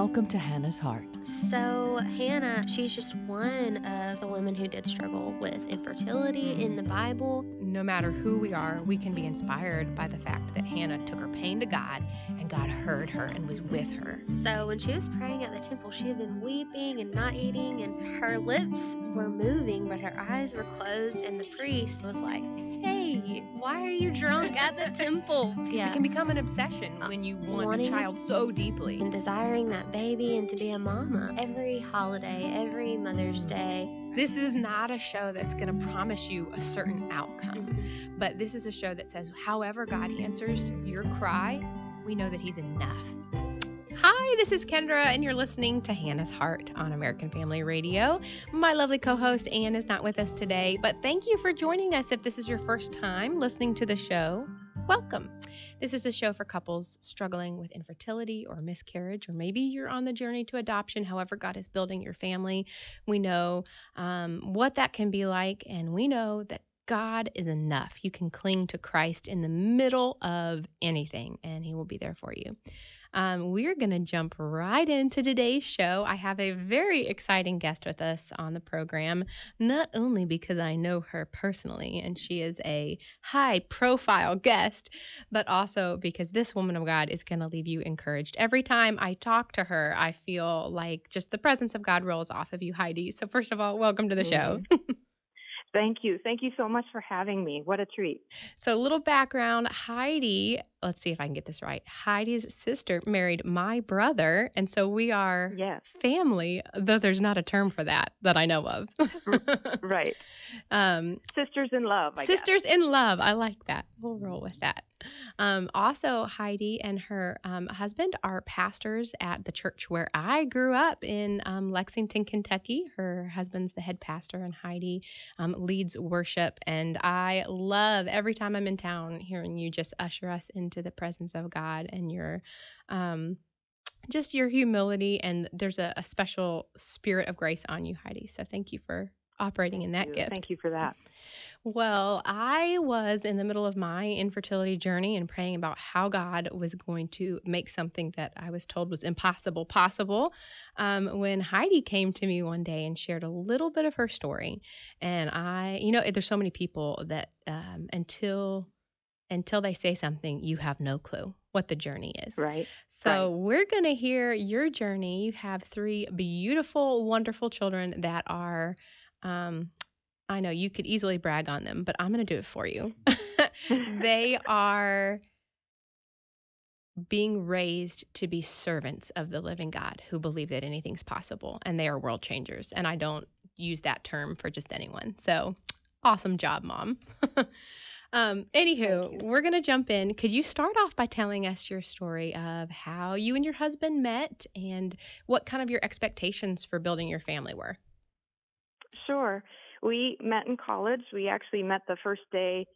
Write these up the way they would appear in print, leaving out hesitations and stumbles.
Welcome to Hannah's Heart. So Hannah, she's just one of the women who did struggle with infertility in the Bible. No matter who we are, we can be inspired by the fact that Hannah took her pain to God, and God heard her and was with her. So when she was praying at the temple, she had been weeping and not eating, and her lips were moving, but her eyes were closed, and the priest was like, "Hey, why are you drunk at the temple?" It can become an obsession when you want wanting a child so deeply. and desiring that baby and to be a mama. Every holiday, every Mother's Day. This is not a show that's going to promise you a certain outcome, but this is a show that says, however God answers your cry, we know that He's enough. Hi, this is Kendra, and you're listening to Hannah's Heart on American Family Radio. My lovely co-host, Ann, is not with us today, but thank you for joining us. If this is your first time listening to the show, welcome. This is a show for couples struggling with infertility or miscarriage, or maybe you're on the journey to adoption. However God is building your family, we know what that can be like, and we know that God is enough. You can cling to Christ in the middle of anything, and He will be there for you. We're going to jump right into today's show. I have a very exciting guest with us on the program, not only because I know her personally and she is a high-profile guest, but also because this woman of God is going to leave you encouraged. Every time I talk to her, I feel like just the presence of God rolls off of you, Heidi. So first of all, welcome to the show. Thank you. Thank you so much for having me. What a treat. So a little background, Heidi, let's see if I can get this right. Heidi's sister married my brother, and so we are family, though there's not a term for that I know of. Right. Sisters in love, I guess. Sisters in love. I like that. We'll roll with that. Also, Heidi and her husband are pastors at the church where I grew up in Lexington, Kentucky. Her husband's the head pastor, and Heidi leads worship. And I love every time I'm in town hearing you just usher us into the presence of God and your just your humility. And there's a special spirit of grace on you, Heidi. So thank you for operating in that gift. Thank you for that. Well, I was in the middle of my infertility journey and praying about how God was going to make something that I was told was impossible possible when Heidi came to me one day and shared a little bit of her story. And there's so many people that until they say something, you have no clue what the journey is. Right. So we're going to hear your journey. You have 3 beautiful, wonderful children that are I know you could easily brag on them, but I'm going to do it for you. They are being raised to be servants of the living God who believe that anything's possible, and they are world changers. And I don't use that term for just anyone. So awesome job, Mom. Anywho, we're going to jump in. Could you start off by telling us your story of how you and your husband met and what kind of your expectations for building your family were? Sure. We met in college. We actually met the first day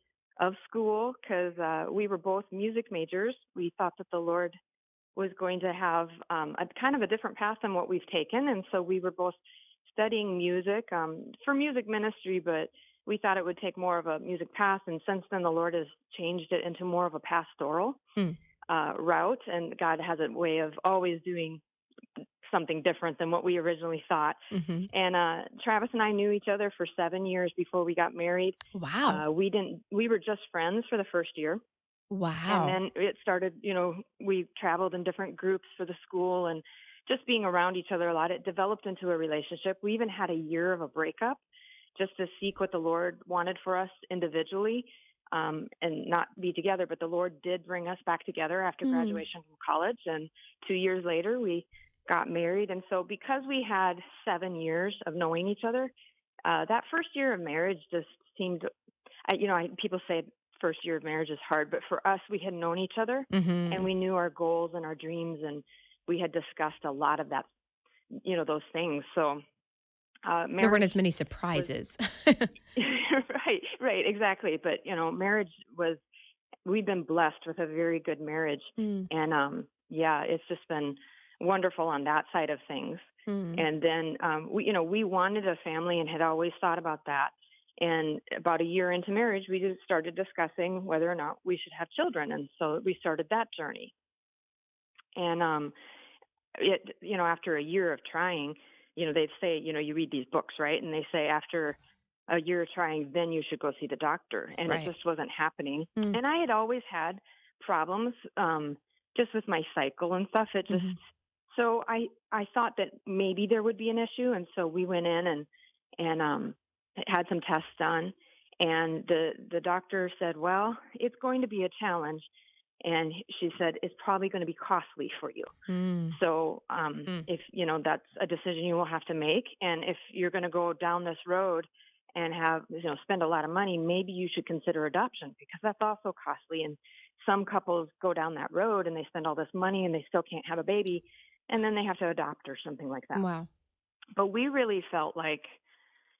of school because we were both music majors. We thought that the Lord was going to have a kind of a different path than what we've taken. And so we were both studying music for music ministry, but we thought it would take more of a music path. And since then, the Lord has changed it into more of a pastoral route. And God has a way of always doing something different than what we originally thought. And Travis and I knew each other for 7 years before we got married. Wow. We were just friends for the first year. Wow. And then it started, we traveled in different groups for the school and just being around each other a lot. It developed into a relationship. We even had a year of a breakup just to seek what the Lord wanted for us individually and not be together. But the Lord did bring us back together after graduation from college. And 2 years later, we got married. And so because we had 7 years of knowing each other, that first year of marriage just seemed, people say first year of marriage is hard, but for us, we had known each other and we knew our goals and our dreams, and we had discussed a lot of that, those things. So there weren't as many surprises. Right, exactly. But, marriage we've been blessed with a very good marriage. And it's just been wonderful on that side of things. And then we wanted a family and had always thought about that. And about a year into marriage, we just started discussing whether or not we should have children. And so we started that journey. And after a year of trying, they'd say, you read these books, right? And they say after a year of trying, then you should go see the doctor. And it Right. just wasn't happening. Mm. And I had always had problems just with my cycle and stuff. It just, so I thought that maybe there would be an issue. And so we went in and had some tests done. And the doctor said, well, it's going to be a challenge. And she said, it's probably going to be costly for you. Mm. So if, that's a decision you will have to make. And if you're going to go down this road and have, spend a lot of money, maybe you should consider adoption, because that's also costly. And some couples go down that road and they spend all this money and they still can't have a baby. And then they have to adopt or something like that. Wow. But we really felt like,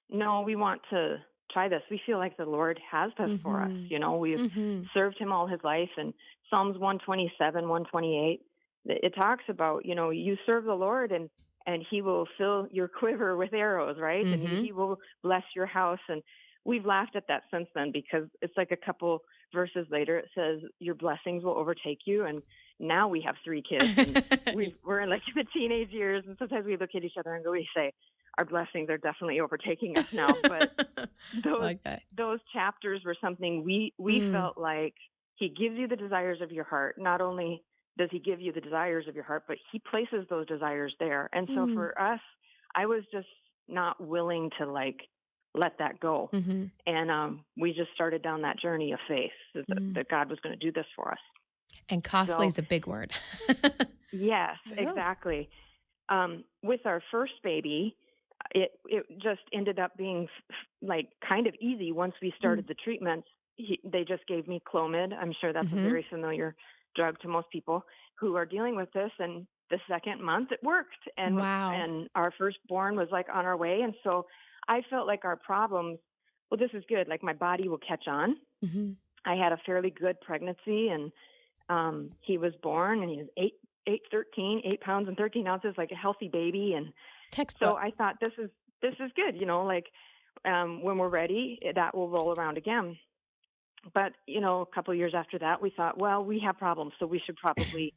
no, we want to try this. We feel like the Lord has this for us. We've served him all his life. And Psalms 127, 128, it talks about, you serve the Lord and he will fill your quiver with arrows, right? And he will bless your house. And we've laughed at that since then, because it's like a couple verses later, it says your blessings will overtake you. And now we have 3 kids and we're in like the teenage years. And sometimes we look at each other and we say, our blessings are definitely overtaking us now. But those chapters were something we felt like he gives you the desires of your heart. Not only does he give you the desires of your heart, but he places those desires there. And so for us, I was just not willing to let that go. And we just started down that journey of faith that God was going to do this for us. And costly is a big word. Yes, exactly. With our first baby, it just ended up being kind of easy once we started the treatments. They just gave me Clomid. I'm sure that's a very familiar drug to most people who are dealing with this. And the second month it worked. And and our firstborn was on our way. And so I felt like our problems, well, this is good. My body will catch on. I had a fairly good pregnancy, and he was born, and he was 8 pounds and 13 ounces, like a healthy baby. And so I thought this is good, when we're ready, that will roll around again. But, a couple of years after that, we thought, well, we have problems, so we should probably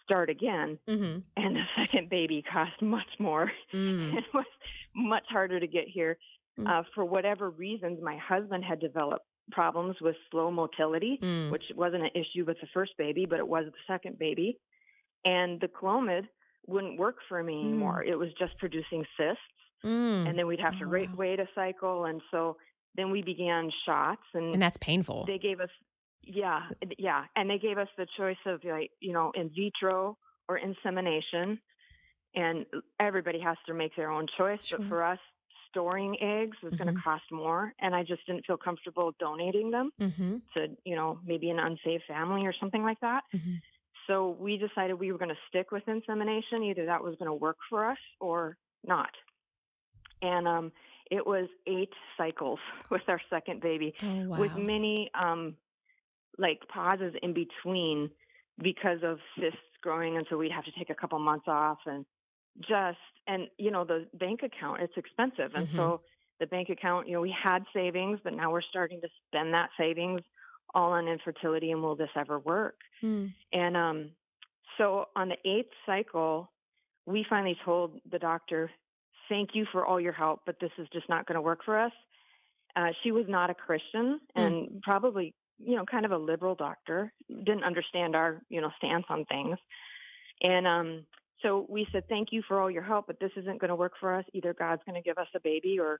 start again. And the second baby cost much more. It was much harder to get here. For whatever reasons, my husband had developed problems with slow motility, which wasn't an issue with the first baby, but it was the second baby. And the Clomid wouldn't work for me anymore. It was just producing cysts. And then we'd have to wait a cycle. And so then we began shots. And that's painful. They gave us, and they gave us the choice of in vitro or insemination. And everybody has to make their own choice. Sure. But for us, storing eggs was going to cost more. And I just didn't feel comfortable donating them to, maybe an unsafe family or something like that. So we decided we were going to stick with insemination. Either that was going to work for us or not. And it was 8 cycles with our second baby, with many pauses in between because of cysts growing. And so we'd have to take a couple months off and the bank account, it's expensive. And so the bank account, we had savings, but now we're starting to spend that savings all on infertility, and will this ever work? And so on the 8th cycle, we finally told the doctor, thank you for all your help, but this is just not going to work for us. She was not a Christian and probably, kind of a liberal doctor, didn't understand our, stance on things. And so we said, thank you for all your help, but this isn't going to work for us. Either God's going to give us a baby or,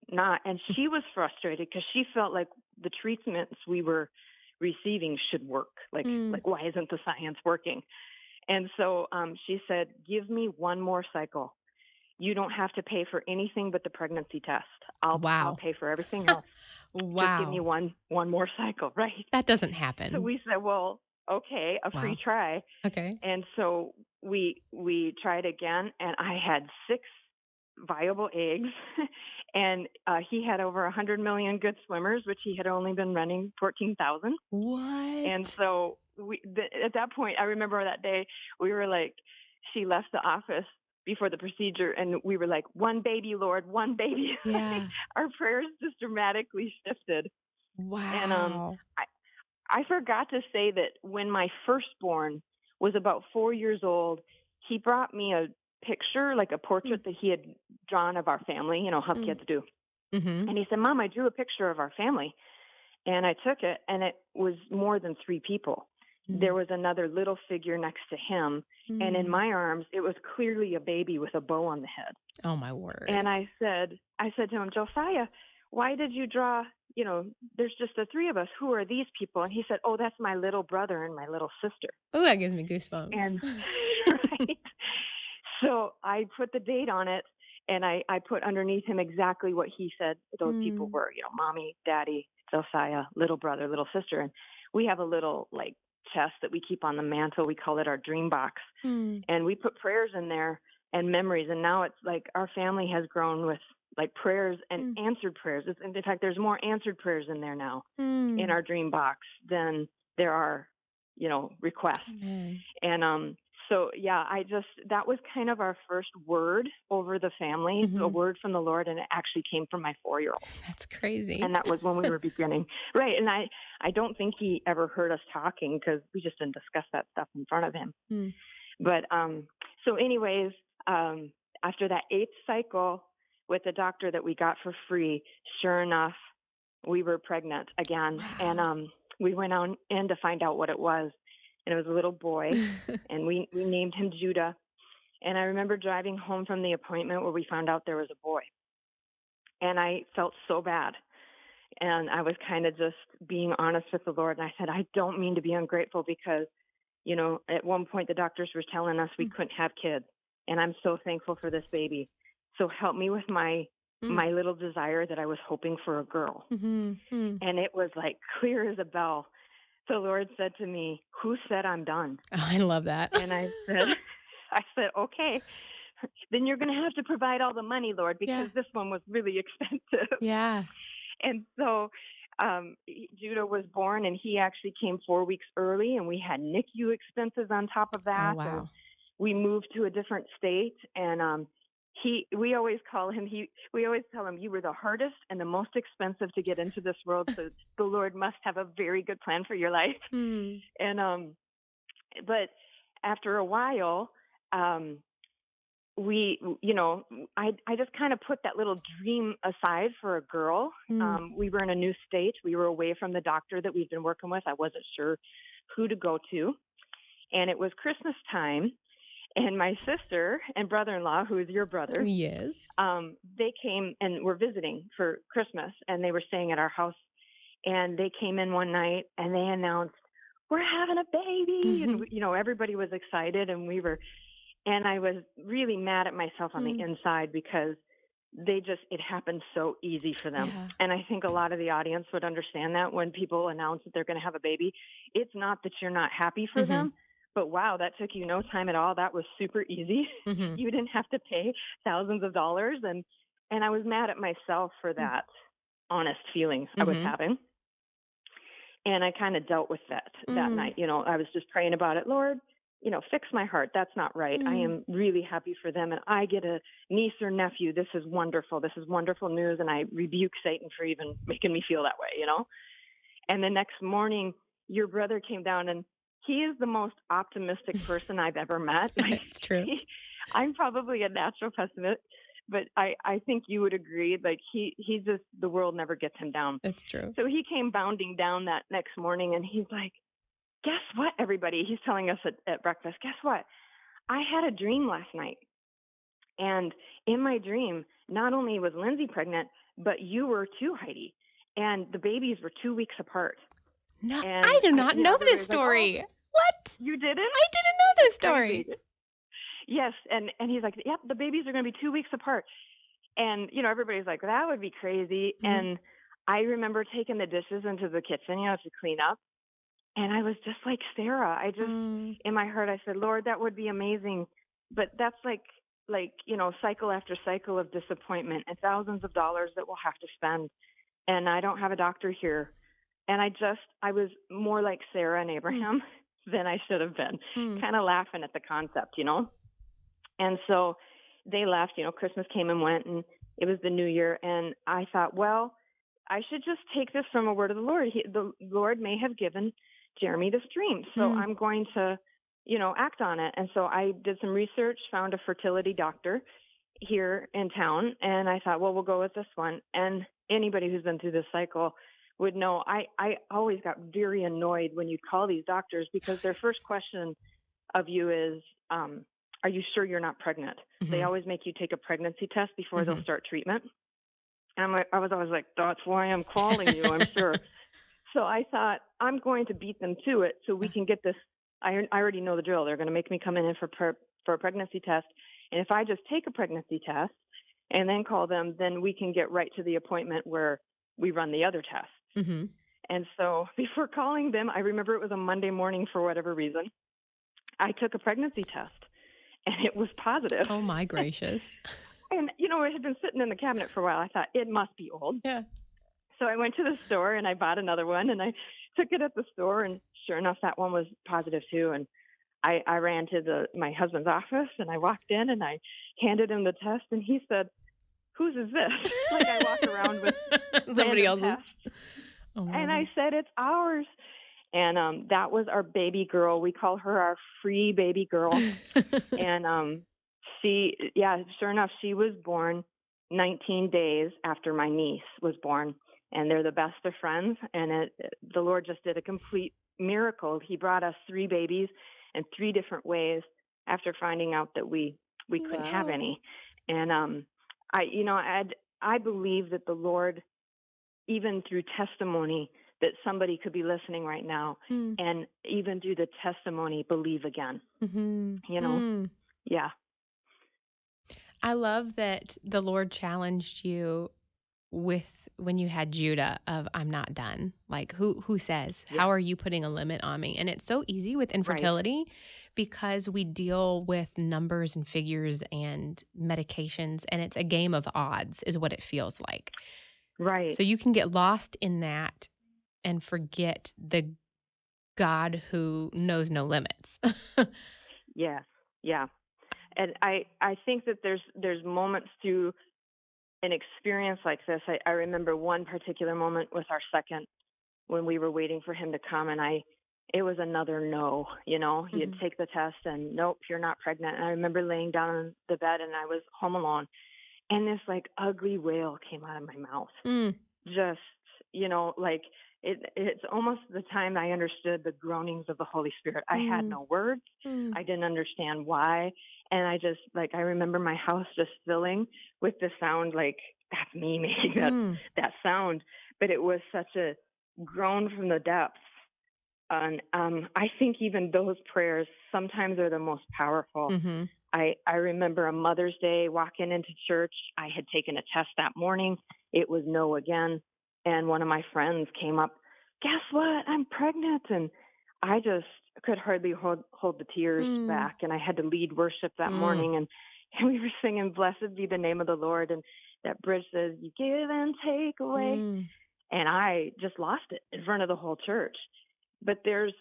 not. And she was frustrated because she felt like the treatments we were receiving should work. Like why isn't the science working? And so she said, give me one more cycle. You don't have to pay for anything but the pregnancy test. I'll pay for everything else. Just give me one more cycle, right? That doesn't happen. So we said, well, okay, free try. Okay. And so we tried again, and I had 6 viable eggs, and he had over 100 million good swimmers, which he had only been running 14,000. What? And so at that point, I remember that day, we were like, she left the office before the procedure, and we were like, one baby, Lord, one baby. Yeah. Our prayers just dramatically shifted. Wow. And I forgot to say that when my firstborn was about 4 years old, he brought me a picture, like a portrait that he had drawn of our family, how kids do. Mm-hmm. And he said, Mom, I drew a picture of our family. And I took it, and it was more than 3 people. There was another little figure next to him, and in my arms, it was clearly a baby with a bow on the head. Oh, my word. And I said to him, Josiah, why did you draw, there's just the 3 of us. Who are these people? And he said, oh, that's my little brother and my little sister. Oh, that gives me goosebumps. And right. So I put the date on it, and I put underneath him exactly what he said those people were, mommy, daddy, Josiah, little brother, little sister. And we have a little chest that we keep on the mantle. We call it our dream box. And we put prayers in there and memories. And now it's like our family has grown with prayers and answered prayers. In fact, there's more answered prayers in there now in our dream box than there are, requests. Amen. And so, yeah, that was kind of our first word over the family, a word from the Lord, and it actually came from my 4-year-old. That's crazy. And that was when we were beginning. Right. And I don't think he ever heard us talking because we just didn't discuss that stuff in front of him. But so anyways, after that 8th cycle with the doctor that we got for free, sure enough, we were pregnant again. Wow. And we went on in to find out what it was. And it was a little boy, and we named him Judah. And I remember driving home from the appointment where we found out there was a boy. And I felt so bad. And I was kind of just being honest with the Lord. And I said, I don't mean to be ungrateful because, at one point the doctors were telling us we couldn't have kids. And I'm so thankful for this baby. So help me with my little desire that I was hoping for a girl. And it was clear as a bell. The Lord said to me, who said I'm done? Oh, I love that. And I said, okay, then you're going to have to provide all the money, Lord, because this one was really expensive. Yeah. And so Judah was born, and he actually came 4 weeks early, and we had NICU expenses on top of that. Oh, wow. And we moved to a different state, and we always tell him, you were the hardest and the most expensive to get into this world. So the Lord must have a very good plan for your life. And, but after a while, I just kind of put that little dream aside for a girl. We were in a new state. We were away from the doctor that we've been working with. I wasn't sure who to go to. And it was Christmas time. And my sister and brother-in-law, who is your brother, yes, they came and were visiting for Christmas, and they were staying at our house. And they came in one night, and they announced, we're having a baby. And, everybody was excited, and I was really mad at myself on the inside because it happened so easy for them. Yeah. And I think a lot of the audience would understand that when people announce that they're going to have a baby. It's not that you're not happy for them. But wow, that took you no time at all. That was super easy. You didn't have to pay thousands of dollars. And I was mad at myself for that honest feeling I was having. And I kind of dealt with that night. I was just praying about it. Lord, fix my heart. That's not right. I am really happy for them. And I get a niece or nephew. This is wonderful. This is wonderful news. And I rebuke Satan for even making me feel that way, And the next morning, your brother came down, and he is the most optimistic person I've ever met. That's true. I'm probably a natural pessimist, but I think you would agree. He just, the world never gets him down. That's true. So he came bounding down that next morning, and he's like, guess what, everybody? He's telling us at breakfast, guess what? I had a dream last night. And in my dream, not only was Lindsay pregnant, but you were too, Heidi. And the babies were 2 weeks apart. No, I do not know this story. What? You didn't? I didn't know this story. Crazy. Yes, and he's like, yep, the babies are going to be 2 weeks apart. And, everybody's like, that would be crazy. And I remember taking the dishes into the kitchen, to clean up. And I was just like Sarah. I just, in my heart, I said, Lord, that would be amazing. But that's cycle after cycle of disappointment and thousands of dollars that we'll have to spend. And I don't have a doctor here. And I was more like Sarah and Abraham than I should have been, kind of laughing at the concept, And so they left, Christmas came and went, and it was the new year. And I thought, well, I should just take this from a word of the Lord. The Lord may have given Jeremy this dream. So I'm going to act on it. And so I did some research, found a fertility doctor here in town, and I thought, well, we'll go with this one. And anybody who's been through this cycle would know I always got very annoyed when you call these doctors because their first question of you is, are you sure you're not pregnant? They always make you take a pregnancy test before they'll start treatment. And I was always like, that's why I'm calling you, I'm sure. So I thought, I'm going to beat them to it so we can get this. I already know the drill. They're going to make me come in for a pregnancy test. And if I just take a pregnancy test and then call them, then we can get right to the appointment where we run the other tests. And so before calling them, I remember it was a Monday morning for whatever reason. I took a pregnancy test and it was positive. Oh my gracious. And, it had been sitting in the cabinet for a while. I thought it must be old. Yeah. So I went to the store and I bought another one and I took it at the store, and sure enough, that one was positive too. And I ran to my husband's office and I walked in and I handed him the test and he said, whose is this? Like I walk around with somebody else's tests. Oh, and I said, it's ours. And that was our baby girl. We call her our free baby girl. And sure enough, she was born 19 days after my niece was born. And they're the best of friends. And the Lord just did a complete miracle. He brought us 3 babies in 3 different ways after finding out that we couldn't have any. And I believe that the Lord, even through testimony, that somebody could be listening right now, and even through the testimony, believe again. Yeah. I love that the Lord challenged you with when you had Judah of I'm not done. Like who says, how are you putting a limit on me? And it's so easy with infertility because we deal with numbers and figures and medications, and it's a game of odds is what it feels like. Right. So you can get lost in that and forget the God who knows no limits. Yes. Yeah. And I think that there's moments through an experience like this. I remember one particular moment with our second when we were waiting for him to come, and it was another no. You'd take the test and nope, you're not pregnant. And I remember laying down on the bed and I was home alone, and this like ugly wail came out of my mouth. Just like it's almost the time I understood the groanings of the Holy Spirit. I had no words. I didn't understand why. And I remember my house just filling with the sound, like that's me making that sound. But it was such a groan from the depths. And I think even those prayers sometimes are the most powerful. I remember a Mother's Day walking into church. I had taken a test that morning. It was no again. And one of my friends came up, guess what? I'm pregnant. And I just could hardly hold the tears back. And I had to lead worship that morning. And we were singing, blessed be the name of the Lord. And that bridge says, you give and take away. And I just lost it in front of the whole church. But there's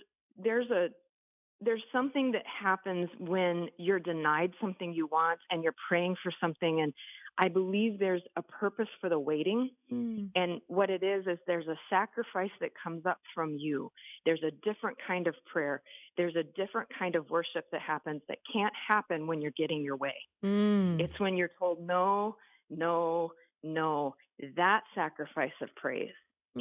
something that happens when you're denied something you want and you're praying for something. And I believe there's a purpose for the waiting. And what it is there's a sacrifice that comes up from you. There's a different kind of prayer. There's a different kind of worship that happens that can't happen when you're getting your way. It's when you're told no, no, no. That sacrifice of praise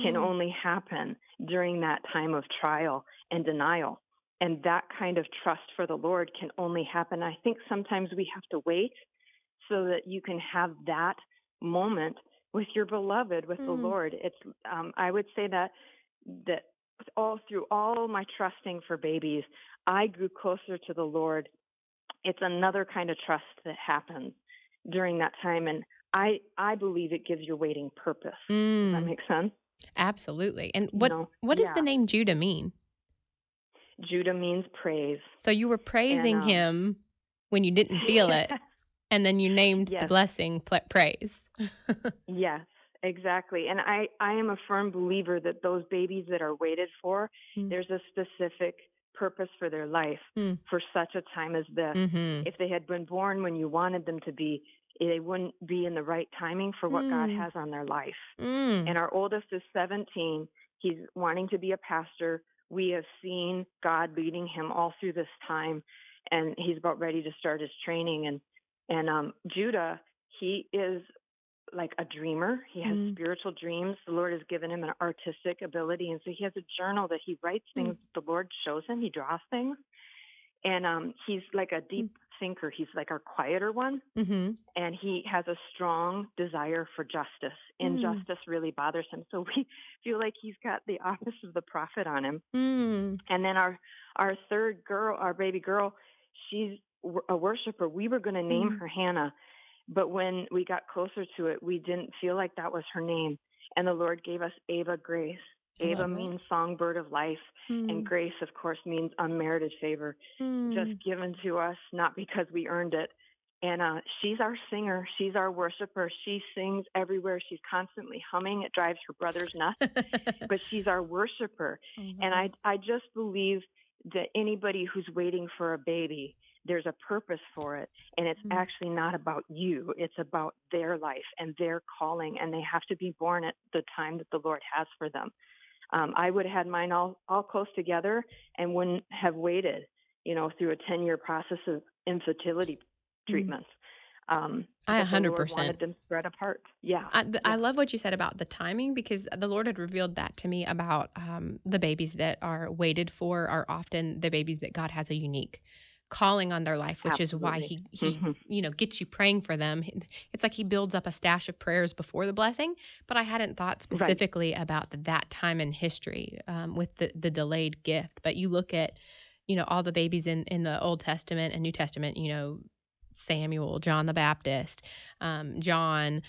can only happen during that time of trial and denial. And that kind of trust for the Lord can only happen. I think sometimes we have to wait so that you can have that moment with your beloved, with the Lord. It's I would say that all through all my trusting for babies, I grew closer to the Lord. It's another kind of trust that happens during that time. And I believe it gives your waiting purpose. Does that make sense? Absolutely. And what does the name Judah mean? Judah means praise. So you were praising him when you didn't feel it, and then you named the blessing praise. Yes, exactly. And I am a firm believer that those babies that are waited for, there's a specific purpose for their life for such a time as this. If they had been born when you wanted them to be, they wouldn't be in the right timing for what God has on their life. And our oldest is 17. He's wanting to be a pastor we have seen God leading him all through this time, and he's about ready to start his training. And Judah, he is like a dreamer. He has spiritual dreams. The Lord has given him an artistic ability, and so he has a journal that he writes things the Lord shows him. He draws things, and he's like a deep thinker. He's like our quieter one, and he has a strong desire for justice. Injustice really bothers him, so we feel like he's got the office of the prophet on him. And then our third girl, our baby girl, she's a worshiper. We were going to name her Hannah, but when we got closer to it, we didn't feel like that was her name. And the Lord gave us Ava Grace. Ava means songbird of life, and grace, of course, means unmerited favor, just given to us, not because we earned it. And she's our singer. She's our worshiper. She sings everywhere. She's constantly humming. It drives her brothers nuts, but she's our worshiper. And I just believe that anybody who's waiting for a baby, there's a purpose for it. And it's actually not about you. It's about their life and their calling. And they have to be born at the time that the Lord has for them. I would have had mine all close together and wouldn't have waited, through a 10-year process of infertility treatments. I The 100%. Lord wanted them spread apart. Yeah. I love what you said about the timing, because the Lord had revealed that to me about the babies that are waited for are often the babies that God has a unique calling on their life, which is why he gets you praying for them. It's like he builds up a stash of prayers before the blessing. But I hadn't thought specifically about that time in history with the delayed gift. But you look at all the babies in the Old Testament and New Testament, Samuel, John the Baptist, John,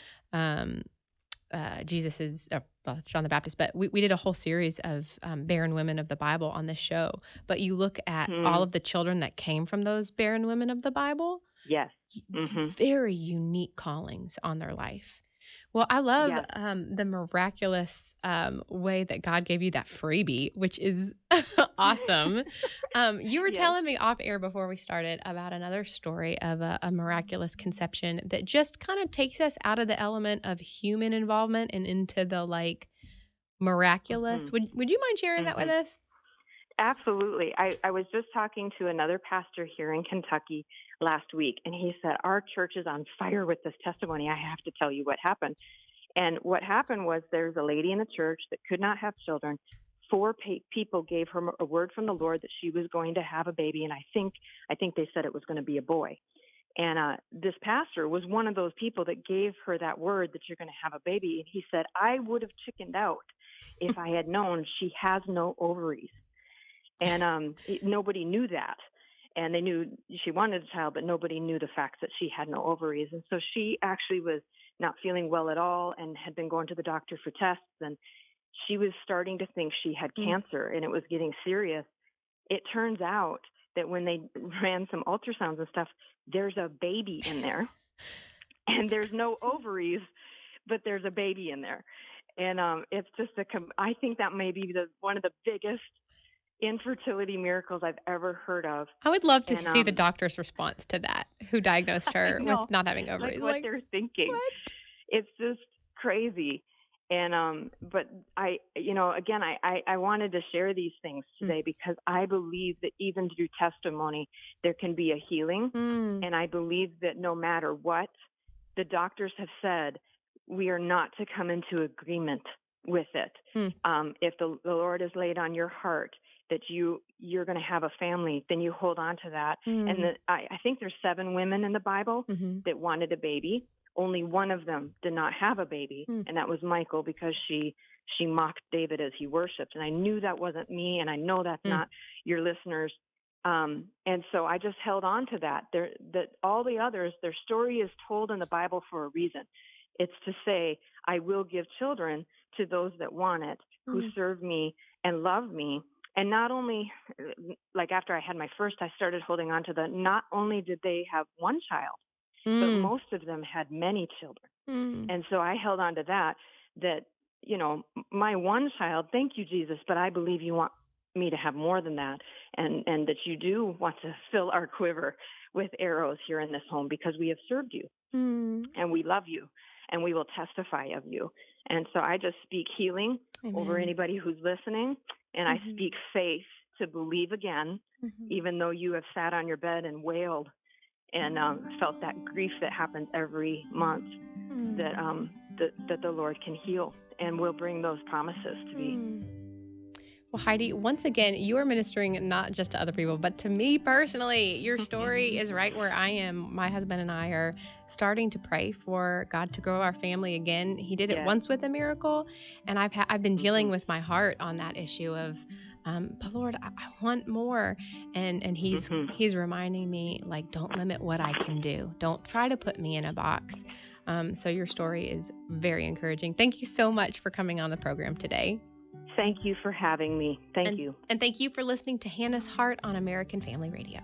Jesus is, well, it's John the Baptist, but we did a whole series of barren women of the Bible on this show. But you look at all of the children that came from those barren women of the Bible. Yes. Very unique callings on their life. Well, I love the miraculous way that God gave you that freebie, which is awesome. You were telling me off air before we started about another story of a miraculous conception that just kind of takes us out of the element of human involvement and into the miraculous. Would you mind sharing that with us? Absolutely. I was just talking to another pastor here in Kentucky last week, and he said, our church is on fire with this testimony. I have to tell you what happened. And what happened was there's a lady in the church that could not have children. 4 people gave her a word from the Lord that she was going to have a baby, and I think they said it was going to be a boy. And this pastor was one of those people that gave her that word that you're going to have a baby. And he said, I would have chickened out if I had known she has no ovaries. And nobody knew that. And they knew she wanted a child, but nobody knew the fact that she had no ovaries. And so she actually was not feeling well at all and had been going to the doctor for tests. And she was starting to think she had cancer, and it was getting serious. It turns out that when they ran some ultrasounds and stuff, there's a baby in there. And there's no ovaries, but there's a baby in there. And it's just I think that may be one of the biggest infertility miracles I've ever heard of. I would love to see the doctor's response to that, who diagnosed her with not having ovaries. Like what they're thinking. What? It's just crazy. And but I wanted to share these things today because I believe that even through testimony there can be a healing. And I believe that no matter what the doctors have said, we are not to come into agreement with it. If the Lord has laid on your heart that you're going to have a family, then you hold on to that. And I think there's 7 women in the Bible that wanted a baby. Only one of them did not have a baby, and that was Michal, because she mocked David as he worshipped. And I knew that wasn't me, and I know that's not your listeners. And so I just held on to that. That all the others, their story is told in the Bible for a reason. It's to say, I will give children to those that want it, who serve me and love me. And not only, like after I had my first, I started holding on to not only did they have one child, but most of them had many children. And so I held on to that, my one child, thank you, Jesus, but I believe you want me to have more than that. And that you do want to fill our quiver with arrows here in this home, because we have served you and we love you and we will testify of you. And so I just speak healing over anybody who's listening, And I speak faith to believe again, even though you have sat on your bed and wailed and felt that grief that happens every month, that the Lord can heal and will bring those promises to be. Well, Heidi, once again, you are ministering not just to other people, but to me personally. Your story is right where I am. My husband and I are starting to pray for God to grow our family again. He did it once with a miracle, and I've been dealing with my heart on that issue of, but Lord, I want more. And he's reminding me, like, don't limit what I can do. Don't try to put me in a box. So your story is very encouraging. Thank you so much for coming on the program today. Thank you for having me. Thank you. And thank you for listening to Hannah's Heart on American Family Radio.